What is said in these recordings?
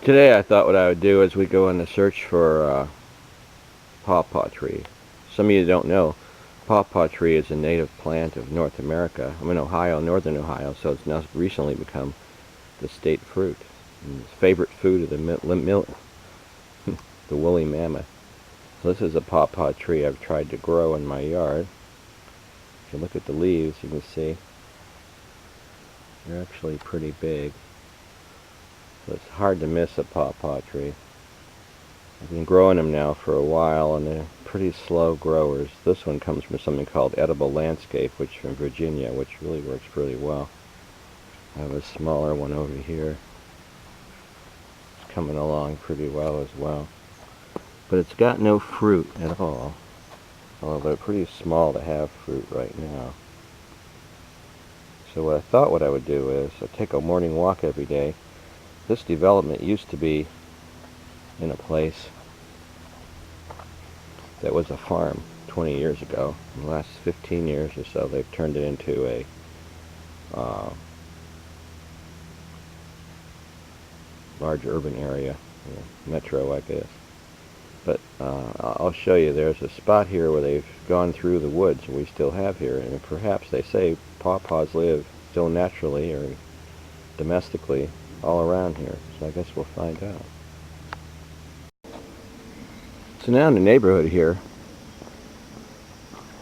Today I thought what I would do is we go on the search for pawpaw tree. Some of you don't know, pawpaw tree is a native plant of North America. I'm in Ohio, northern Ohio, so it's now recently become the state fruit. And it's favorite food of the woolly mammoth. So this is a pawpaw tree I've tried to grow in my yard. If you look at the leaves, you can see they're actually pretty big. So it's hard to miss a pawpaw tree. I've been growing them now for a while, and they're pretty slow growers. This one comes from something called Edible Landscape, which is from Virginia, which really works pretty well. I have a smaller one over here. It's coming along pretty well as well. But it's got no fruit at all, although they're pretty small to have fruit right now. So what I thought what I would do is I'd take a morning walk every day. This development used to be in a place that was a farm 20 years ago. In the last 15 years or so, they've turned it into a large urban area, metro, I guess. But I'll show you. There's a spot here where they've gone through the woods, and we still have here, and perhaps they say pawpaws live still naturally or domestically all around here, so I guess we'll find out. So now in the neighborhood here,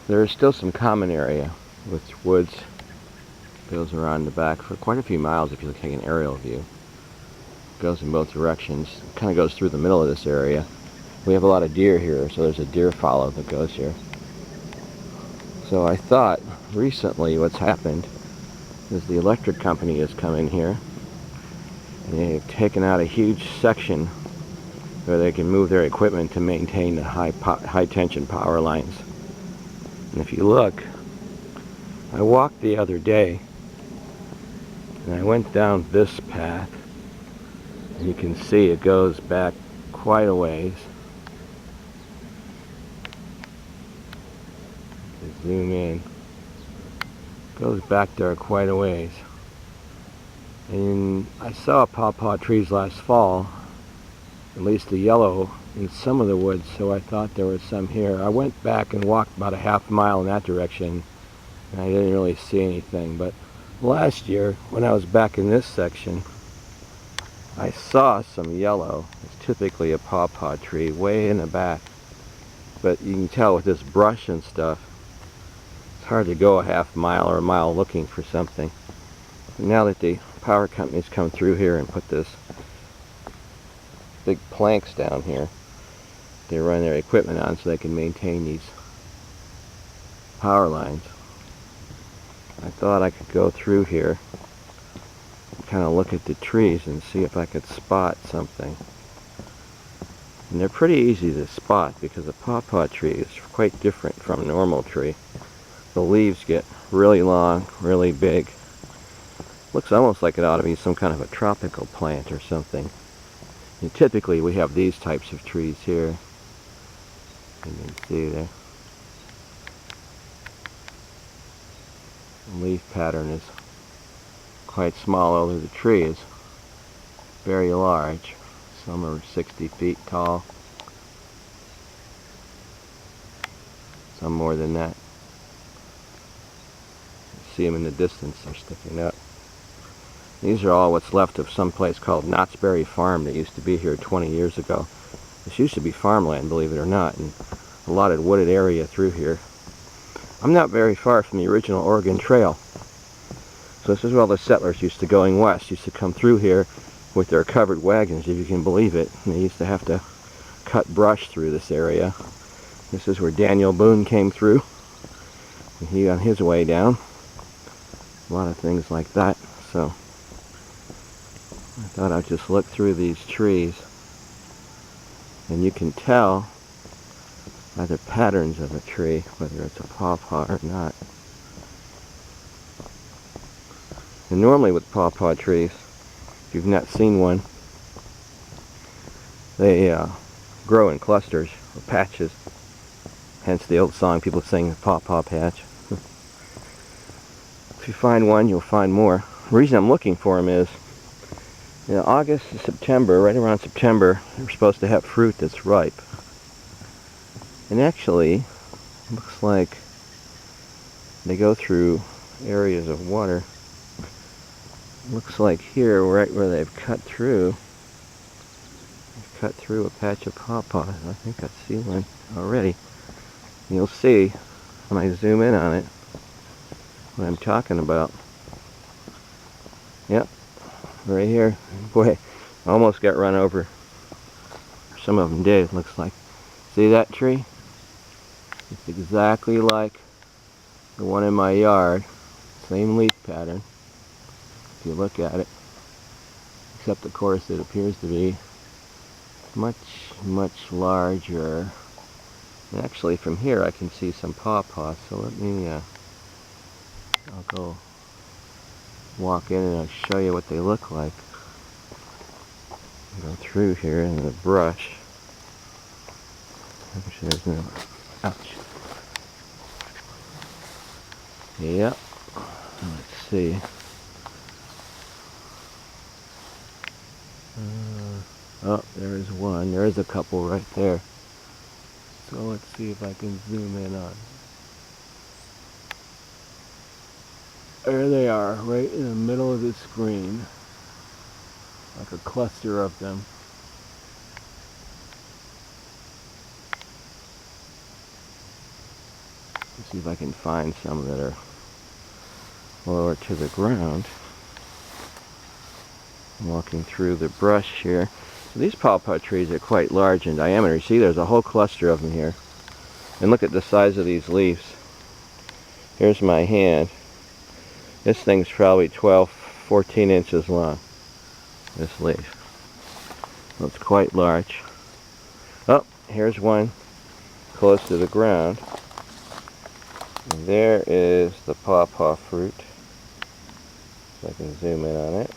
there is still some common area with woods. Goes around the back for quite a few miles if you take an aerial view. Goes in both directions. Kind of goes through the middle of this area. We have a lot of deer here, so there's a deer follow that goes here. So I thought recently what's happened is the electric company has come in here, and they've taken out a huge section where they can move their equipment to maintain the high tension power lines. And if you look, I walked the other day and I went down this path, and you can see it goes back quite a ways. Zoom in. Goes back there quite a ways. And I saw pawpaw trees last fall, at least the yellow, in some of the woods, so I thought there was some here. I went back and walked about a half mile in that direction, and I didn't really see anything. But last year, when I was back in this section, I saw some yellow. It's typically a pawpaw tree way in the back. But you can tell with this brush and stuff, it's hard to go a half mile or a mile looking for something. And now that the power companies come through here and put this big planks down here, they run their equipment on so they can maintain these power lines. I thought I could go through here and kind of look at the trees and see if I could spot something. And they're pretty easy to spot because a pawpaw tree is quite different from a normal tree. The leaves get really long, really big. Looks almost like it ought to be some kind of a tropical plant or something. And typically we have these types of trees here. You can see there. The leaf pattern is quite small, although the tree is very large. Some are 60 feet tall. Some more than that. You see them in the distance, they're sticking up. These are all what's left of some place called Knott's Berry Farm that used to be here 20 years ago. This used to be farmland, believe it or not, and a lot of wooded area through here. I'm not very far from the original Oregon Trail. So this is where all the settlers used to going west, used to come through here with their covered wagons, if you can believe it. And they used to have to cut brush through this area. This is where Daniel Boone came through, and he on his way down. A lot of things like that. So I thought I'd just look through these trees, and you can tell by the patterns of a tree whether it's a pawpaw or not. And normally with pawpaw trees, if you've not seen one, they grow in clusters or patches. Hence the old song people sing, the pawpaw patch. If you find one, you'll find more. The reason I'm looking for them is You know, August to September, right around September, we're supposed to have fruit that's ripe. And actually, it looks like they go through areas of water. Looks like here, right where they've cut through a patch of pawpaw. I think I see one already. You'll see when I zoom in on it what I'm talking about. Yep, right here. Boy, I almost got run over. Some of them did, it looks like. See that tree? It's exactly like the one in my yard. Same leaf pattern, if you look at it. Except, of course, it appears to be much, much larger. And actually, from here I can see some pawpaw, so let me, I'll go walk in and I'll show you what they look like. Go through here in the brush. Actually, there's no, ouch. Yep, let's see. Oh, there's one. There's a couple right there. So let's see if I can zoom in on. There they are, right in the middle of the screen. Like a cluster of them. Let's see if I can find some that are lower to the ground. I'm walking through the brush here. So these pawpaw trees are quite large in diameter. You see, there's a whole cluster of them here. And look at the size of these leaves. Here's my hand. This thing's probably 12, 14 inches long. This leaf. So it's quite large. Oh, here's one close to the ground. And there is the pawpaw fruit. So I can zoom in on it.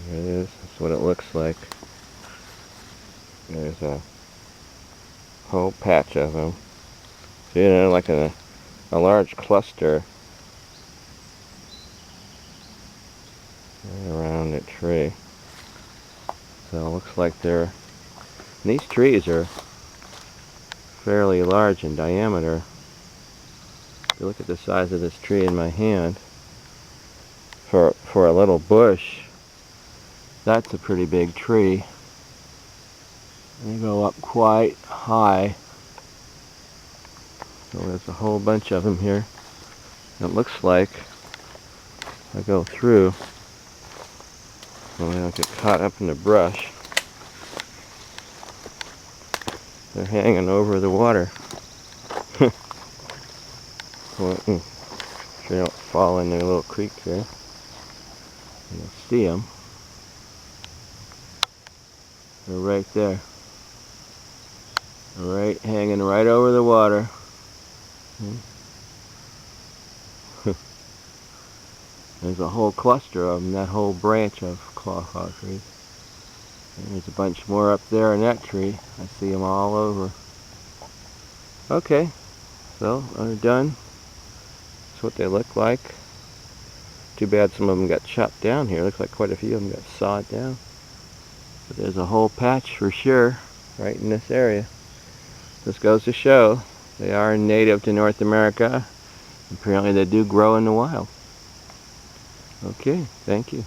There it is. That's what it looks like. There's a whole patch of them. So, you know, like a large cluster right around the tree. So it looks like these trees are fairly large in diameter. If you look at the size of this tree in my hand, for a little bush, that's a pretty big tree. They go up quite high. So there's a whole bunch of them here. It looks like I go through so I don't get caught up in the brush. They're hanging over the water. Well, sure they don't fall in their little creek there. You'll see them. They're right there. Right, hanging right over the water. There's a whole cluster of them, that whole branch of pawpaw trees. And there's a bunch more up there in that tree. I see them all over. Okay, so they're done. That's what they look like. Too bad some of them got chopped down here. Looks like quite a few of them got sawed down. But there's a whole patch for sure right in this area. This goes to show they are native to North America. Apparently they do grow in the wild. Okay, thank you.